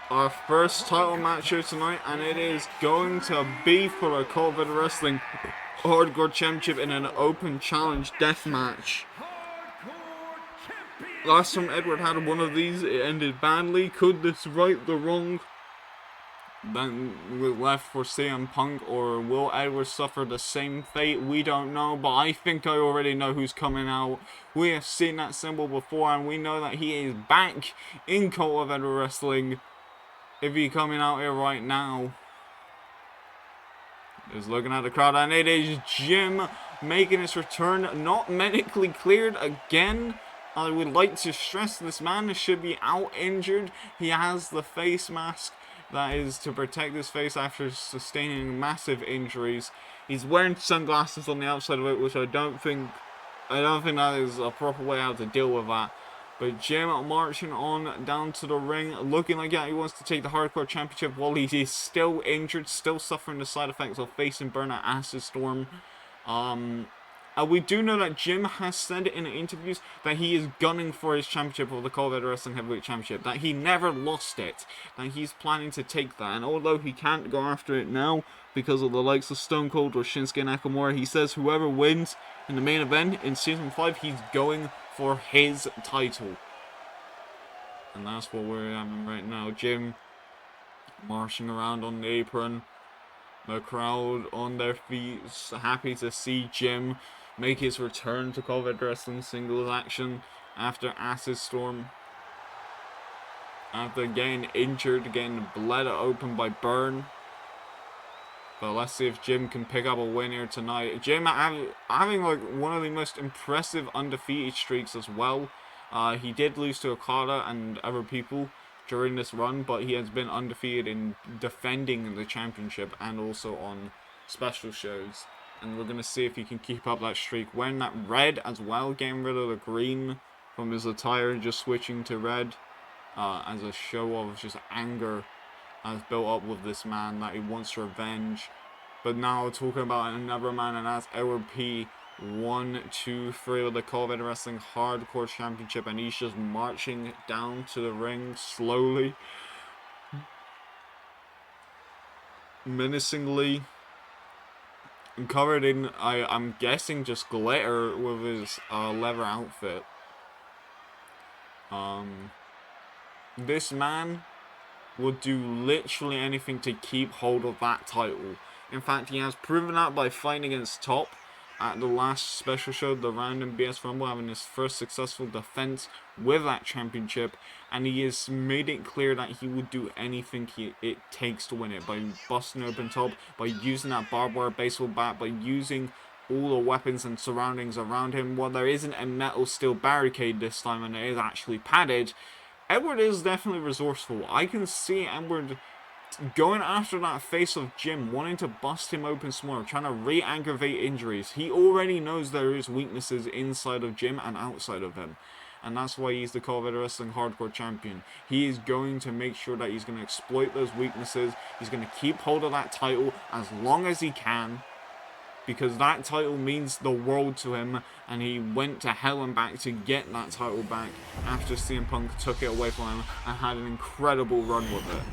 our first title match here tonight, and it is going to be for the COEW Wrestling Hardcore Championship in an open challenge death match. Last time Edward had one of these, it ended badly. Could this right the wrong? Then we're left for CM Punk, or will Edward suffer the same fate? We don't know, but I think I already know who's coming out. We have seen that symbol before, and we know that he is back in COEW Wrestling. If he's coming out here right now, is looking at the crowd, and it is Jim making his return, not medically cleared again. I would like to stress this man should be out injured. He has the face mask that is to protect his face after sustaining massive injuries. He's wearing sunglasses on the outside of it, which I don't think that is a proper way how to deal with that. But Jim marching on down to the ring, looking like he wants to take the Hardcore Championship while he is still injured, still suffering the side effects of facing Burnout Acid Storm. We do know that Jim has said in interviews that he is gunning for his championship of the COEW Wrestling Heavyweight Championship, that he never lost it, that he's planning to take that. And although he can't go after it now because of the likes of Stone Cold or Shinsuke Nakamura, he says whoever wins in the main event in Season 5, he's going for his title. And that's what we're having right now. Jim marching around on the apron. The crowd on their feet, happy to see Jim make his return to COEW Wrestling singles action after Acid Storm. After getting injured, getting bled open by Burn. But let's see if Jim can pick up a win here tonight. Jim having like one of the most impressive undefeated streaks as well. He did lose to Okada and other people during this run, but he has been undefeated in defending the championship and also on special shows. And we're going to see if he can keep up that streak. Wearing that red as well, getting rid of the green from his attire and just switching to red as a show of just anger has built up with this man that he wants revenge. But now talking about another man, and that's EdwardP123 with the COEW Wrestling Hardcore Championship, and he's just marching down to the ring slowly, menacingly, covered in I'm guessing just glitter with his leather outfit. This man would do literally anything to keep hold of that title. In fact, he has proven that by fighting against Top at the last special show, the Random BS Rumble, having his first successful defense with that championship, and he has made it clear that he would do anything it takes to win it, by busting open Top, by using that barbed wire baseball bat, by using all the weapons and surroundings around him. While there isn't a metal steel barricade this time and it is actually padded, Edward is definitely resourceful. I can see Edward going after that face of Jim, wanting to bust him open some more, trying to re-aggravate injuries. He already knows there is weaknesses inside of Jim and outside of him. And that's why he's the COEW Wrestling Hardcore Champion. He is going to make sure that he's going to exploit those weaknesses. He's going to keep hold of that title as long as he can, because that title means the world to him, and he went to hell and back to get that title back after CM Punk took it away from him and had an incredible run with it.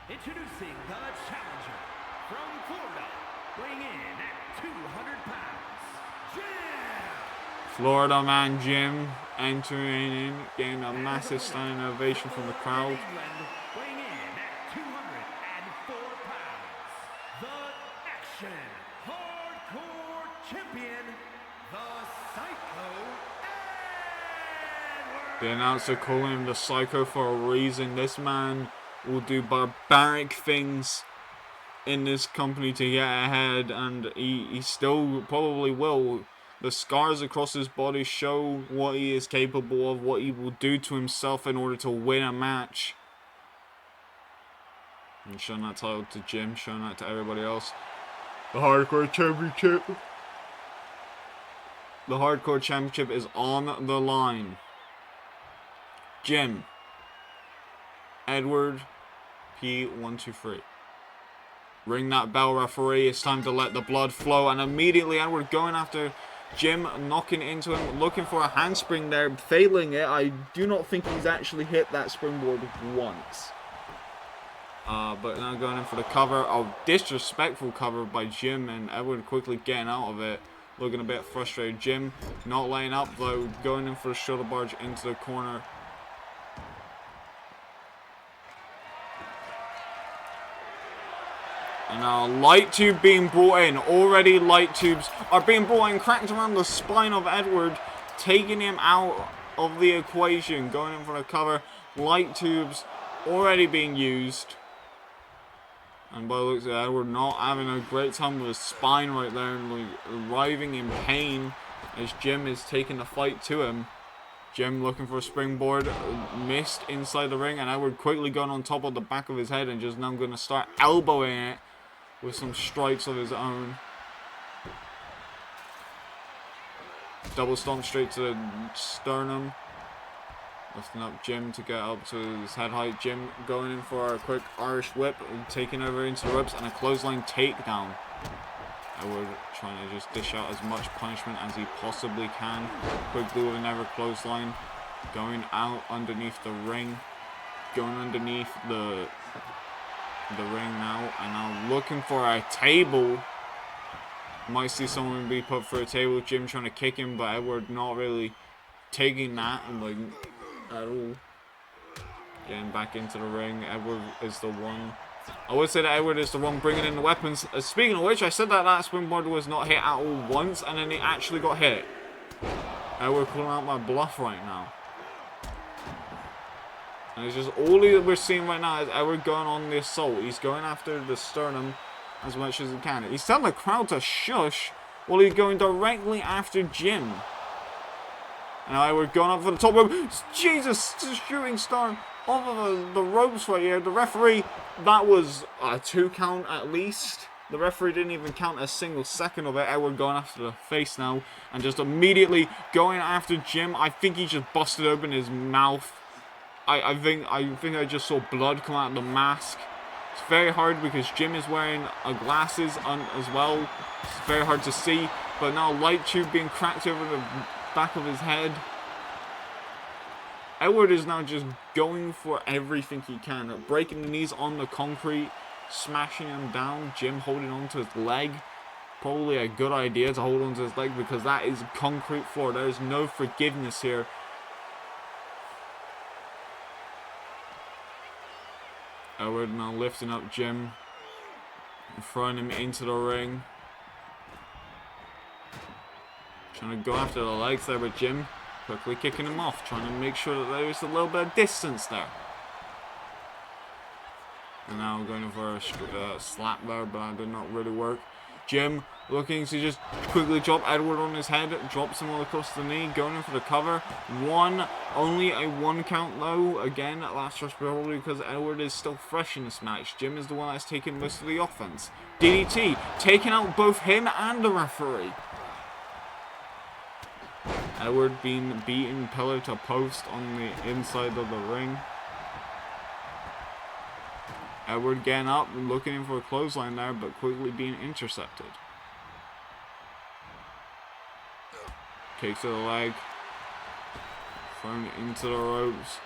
Introducing the challenger from Florida, weighing in at 200 pounds, Jim! Florida man Jim entering in, getting a massive standing ovation from the crowd. England, weighing in at 204 pounds, the Action Hardcore Champion, the Psycho Edward! The announcer calling him the Psycho for a reason. This man will do barbaric things in this company to get ahead, and he still probably will. The scars across his body show what he is capable of, what he will do to himself in order to win a match. And showing that title to Jim, showing that to everybody else. The Hardcore Championship. The Hardcore Championship is on the line. Jim. EdwardP123. Ring that bell, referee. It's time to let the blood flow. And immediately Edward going after Jim knocking into him, looking for a handspring there, failing it. I do not think he's actually hit that springboard once. But now going in for the cover. A disrespectful cover by Jim, and Edward quickly getting out of it. Looking a bit frustrated. Jim not laying up though, going in for a shoulder barge into the corner. And now light tube being brought in. Already light tubes are being brought in, cracked around the spine of Edward, taking him out of the equation. Going in for the cover. Light tubes already being used. And by the looks of it, Edward not having a great time with his spine right there, and like writhing in pain as Jim is taking the fight to him. Jim looking for a springboard, missed inside the ring, and Edward quickly going on top of the back of his head and just now going to start elbowing it with some strikes of his own. Double stomp straight to the sternum. Lifting up Jim to get up to his head height. Jim going in for a quick Irish whip, taking over into the ropes, and a clothesline takedown. Edward trying to just dish out as much punishment as he possibly can. Quickly with another clothesline. Going out underneath the ring. Going underneath the ring now. And now looking for a table. Might see someone be put for a table. Jim trying to kick him, but Edward not really taking that and like at all. Getting back into the ring. Edward is the one. I would say that Edward is the one bringing in the weapons. Speaking of which, I said that springboard was not hit at all once, and then it actually got hit. Edward calling out my bluff right now. And it's just all we're seeing right now is Edward going on the assault. He's going after the sternum as much as he can. He's telling the crowd to shush while he's going directly after Jim. And Edward going up for the top rope. Jesus, shooting star off of the ropes right here. The referee, that was a 2 count at least. The referee didn't even count a single second of it. Edward going after the face now and just immediately going after Jim. I think he just busted open his mouth. I think I just saw blood come out of the mask. It's very hard because Jim is wearing glasses as well. It's very hard to see. But now light tube being cracked over the back of his head. Edward is now just going for everything he can. Breaking the knees on the concrete. Smashing him down. Jim holding on to his leg. Probably a good idea to hold on to his leg because that is concrete floor. There is no forgiveness here. Edward now lifting up Jim. And throwing him into the ring. Trying to go after the legs there, but Jim quickly kicking him off. Trying to make sure that there is a little bit of distance there. And now going for a slap there, but that did not really work. Jim looking to just quickly drop Edward on his head. Drops him all across the knee. Going in for the cover. Only a 1 count though. Again, that's just probably because Edward is still fresh in this match. Jim is the one that's taking most of the offense. DDT. Taking out both him and the referee. Edward being beaten pillar to post on the inside of the ring. Edward getting up and looking in for a clothesline there, but quickly being intercepted. Kick to the leg. Thrown into the ropes.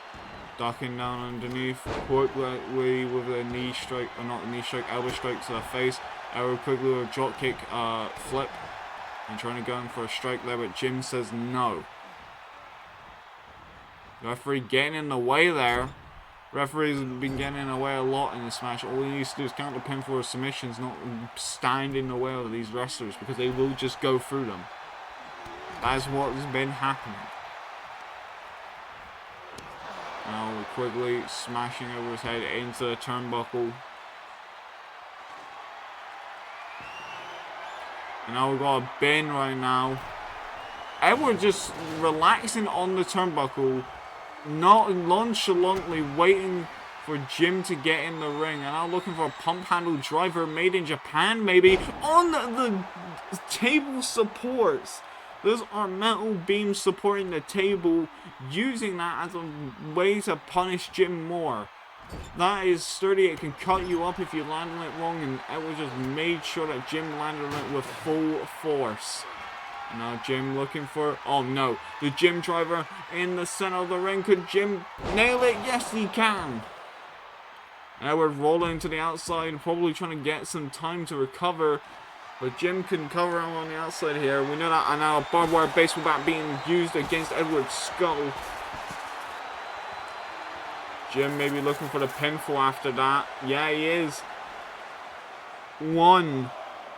Ducking down underneath. Quickly with a knee strike, or not a knee strike, elbow strike to the face. Edward quickly with a drop kick flip. And trying to go in for a strike there, but Jim says no. The referee getting in the way there. Referees have been getting in the way a lot in this match. All he needs to do is count the pin for submissions, not stand in the way of these wrestlers, because they will just go through them. That's what has been happening. Now quickly smashing over his head into the turnbuckle. And now we've got a bin right now. Edward just relaxing on the turnbuckle. Not nonchalantly waiting for Jim to get in the ring. And now looking for a pump handle driver made in Japan maybe. On the table supports. Those are metal beams supporting the table. Using that as a way to punish Jim more. That is sturdy. It can cut you up if you land on it wrong. And Edward just made sure that Jim landed on it with full force. And now Jim looking for, oh no, the Jim driver in the center of the ring. Could Jim nail it? Yes, he can. Edward rolling to the outside, probably trying to get some time to recover. But Jim can cover him on the outside here. We know that. And now a barbed wire baseball bat being used against Edward's skull. Jim maybe looking for the pinfall after that. Yeah, he is. 1,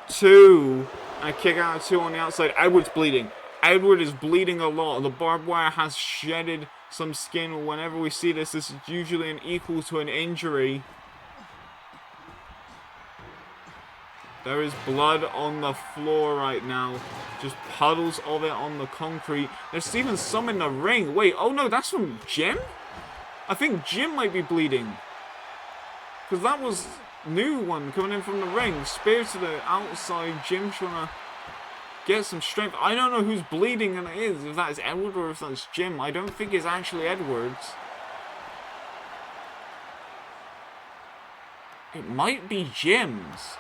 2. And a kick out of 2 on the outside. Edward's bleeding. Edward is bleeding a lot. The barbed wire has shedded some skin. Whenever we see this, this is usually an equal to an injury. There is blood on the floor right now. Just puddles of it on the concrete. There's even some in the ring. Wait, oh no, that's from Jim? I think Jim might be bleeding. Because that was new one coming in from the ring. Spear to the outside. Jim trying to get some strength. I don't know who's bleeding and it is. If that is Edward or if that's Jim. I don't think it's actually Edwards. It might be Jim's.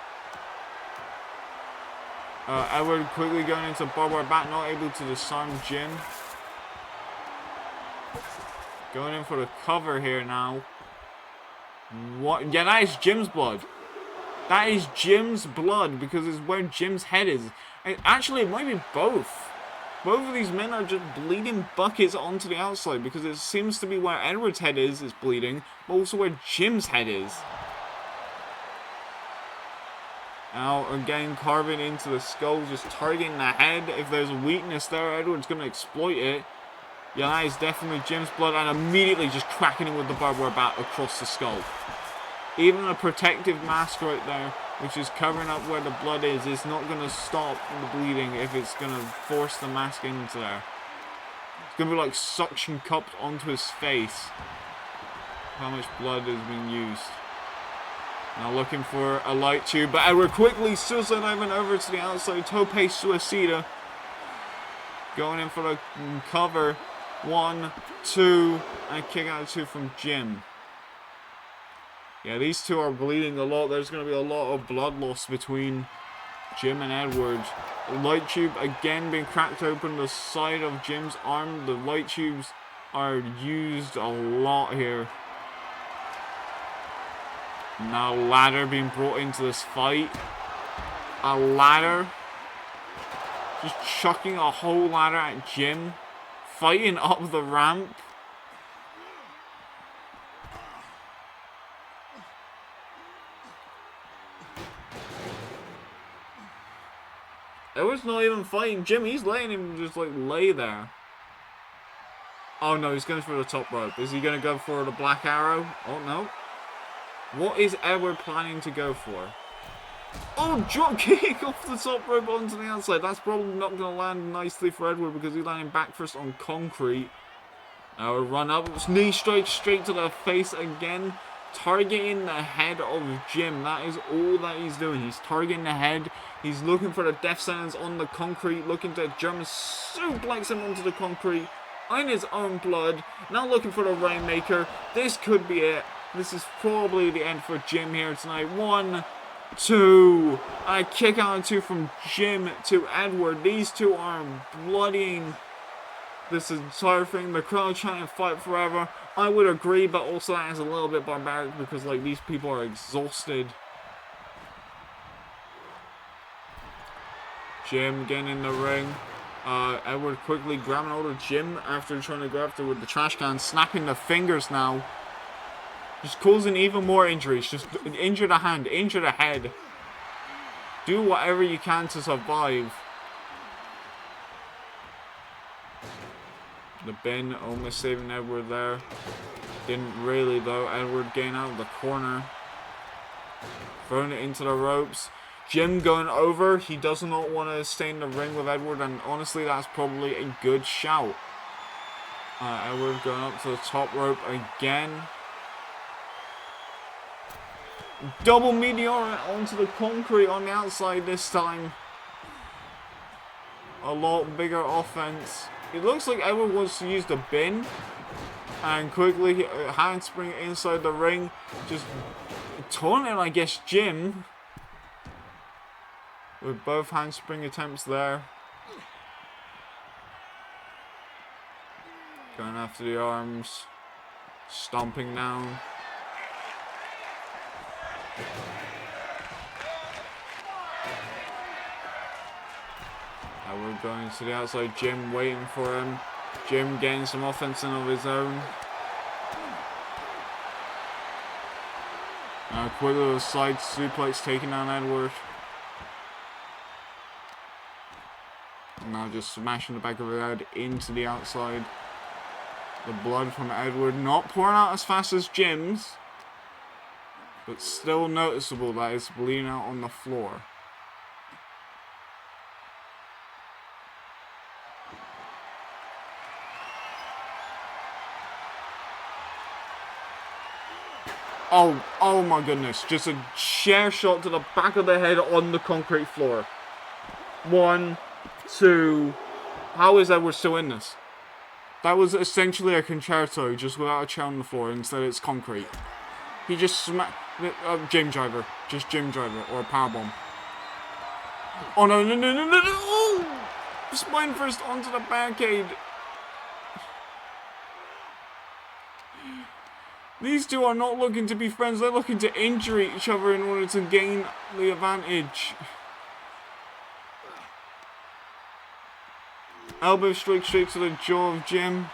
Edward quickly going into barbed wire bat. Not able to disarm Jim. Going in for the cover here now. What? Yeah, that is Jim's blood. That is Jim's blood because it's where Jim's head is. Actually, it might be both. Both of these men are just bleeding buckets onto the outside because it seems to be where Edward's head is bleeding, but also where Jim's head is. Now, again, carving into the skull, just targeting the head. If there's a weakness there, Edward's going to exploit it. Yeah, that is definitely Jim's blood, and immediately just cracking him with the barbed wire bat across the skull. Even a protective mask right there, which is covering up where the blood is not going to stop the bleeding if it's going to force the mask into there. It's going to be like suction cupped onto his face. How much blood is being used. Now looking for a light tube, but Edward quickly suicide diving over to the outside. Tope Suicida. Going in for the cover. 1, 2, and a kick out of 2 from Jim. Yeah, these two are bleeding a lot. There's going to be a lot of blood loss between Jim and Edward. The light tube again being cracked open the side of Jim's arm. The light tubes are used a lot here. Now ladder being brought into this fight. A ladder. Just chucking a whole ladder at Jim. Fighting up the ramp. Edward's not even fighting Jim. He's letting him just like lay there. Oh no, he's going for the top rope. Is he going to go for the black arrow? Oh no. What is Edward planning to go for? Oh, drop kick off the top rope onto the outside. That's probably not going to land nicely for Edward because he's landing back first on concrete. Now a run up. Knee strike straight to the face again. Targeting the head of Jim. That is all that he's doing. He's targeting the head. He's looking for the death sentence on the concrete. Looking to German suplex him onto the concrete. In his own blood. Now looking for the Rainmaker. This could be it. This is probably the end for Jim here tonight. 1, 2. A kick out of 2 from Jim to Edward. These two are bloodying this entire thing. The crowd trying to fight forever. I would agree, but also that is a little bit barbaric because like these people are exhausted. Jim getting in the ring. Edward quickly grabbing hold of Jim after trying to go after with the trash can. Snapping the fingers now. Just causing even more injuries. Just injure the hand, injure the head. Do whatever you can to survive. The bin almost saving Edward there. Didn't really though. Edward getting out of the corner. Throwing it into the ropes. Jim going over. He does not want to stay in the ring with Edward, and honestly that's probably a good shout. Edward going up to the top rope again. Double meteor onto the concrete on the outside this time. A lot bigger offense. It looks like Edward wants to use the bin. And quickly handspring inside the ring. Just taunting, I guess, Jim. With both handspring attempts there. Going after the arms. Stomping down. And we're going to the outside. Jim waiting for him. Jim getting some offense in of his own. Quick little side suplex taking down Edward. And now just smashing the back of her head into the outside. The blood from Edward not pouring out as fast as Jim's, but still noticeable that it's bleeding out on the floor. Oh my goodness. Just a chair shot to the back of the head on the concrete floor. 1, 2. How is Edward still in this? That was essentially a concerto, just without a chair on the floor. Instead it's concrete. He just smacked... Gym driver. Just gym driver. Or a powerbomb. Oh no. Oh! Spine first onto the barricade. These two are not looking to be friends, they're looking to injure each other in order to gain the advantage. Elbow straight to the jaw of Jim.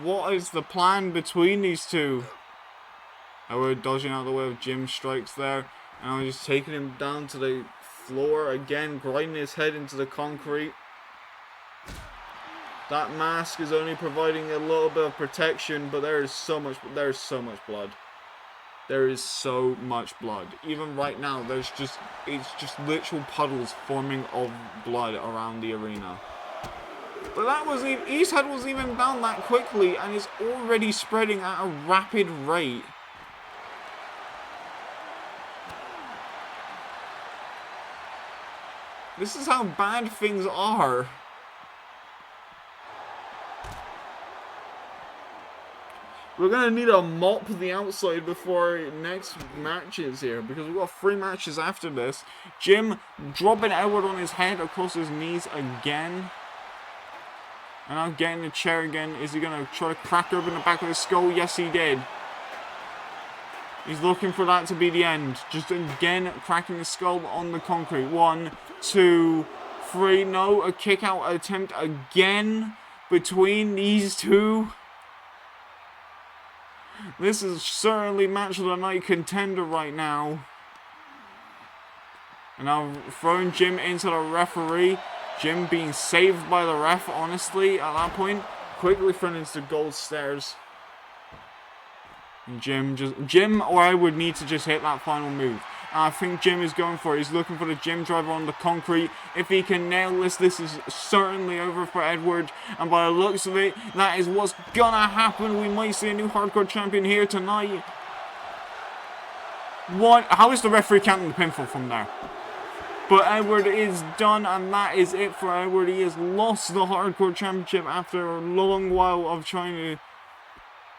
What is the plan between these two? Oh, we're dodging out of the way of Jim's strikes there. And I'm just taking him down to the floor again, grinding his head into the concrete. That mask is only providing a little bit of protection, but there is so much blood. There is so much blood. Even right now, it's just literal puddles forming of blood around the arena. But that wasn't even, his head wasn't even down that quickly, and it's already spreading at a rapid rate. This is how bad things are. We're going to need to mop the outside before next matches here, because we've got 3 matches after this. Jim dropping Edward on his head across his knees again. And now getting the chair again. Is he going to try to crack open the back of his skull? Yes, he did. He's looking for that to be the end. Just again cracking the skull on the concrete. 1, 2, 3. No, a kick out attempt again between these two. This is certainly match of the night contender right now. And now throwing Jim into the referee. Jim being saved by the ref, honestly, at that point. Quickly thrown into the gold stairs. And Jim or I would need to just hit that final move. I think Jim is going for it. He's looking for the Jim driver on the concrete. If he can nail this, this is certainly over for Edward. And by the looks of it, that is what's gonna happen. We might see a new hardcore champion here tonight. What? How is the referee counting the pinfall from there? But Edward is done, and that is it for Edward. He has lost the hardcore championship after a long while of trying to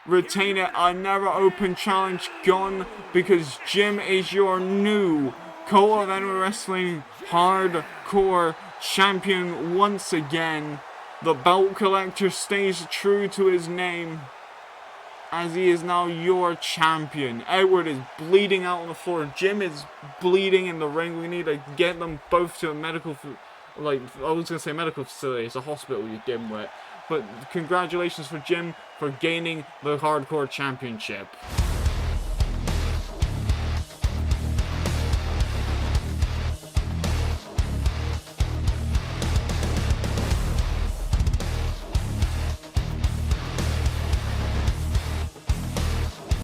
retain it. Another open challenge gone, because Jim is your new COEW Wrestling Hardcore Champion once again. The belt collector stays true to his name, as he is now your champion. Edward is bleeding out on the floor. Jim is bleeding in the ring. We need to get them both to a medical, I was going to say medical facility. It's a hospital, you dimwit. But congratulations for Jim for gaining the Hardcore Championship.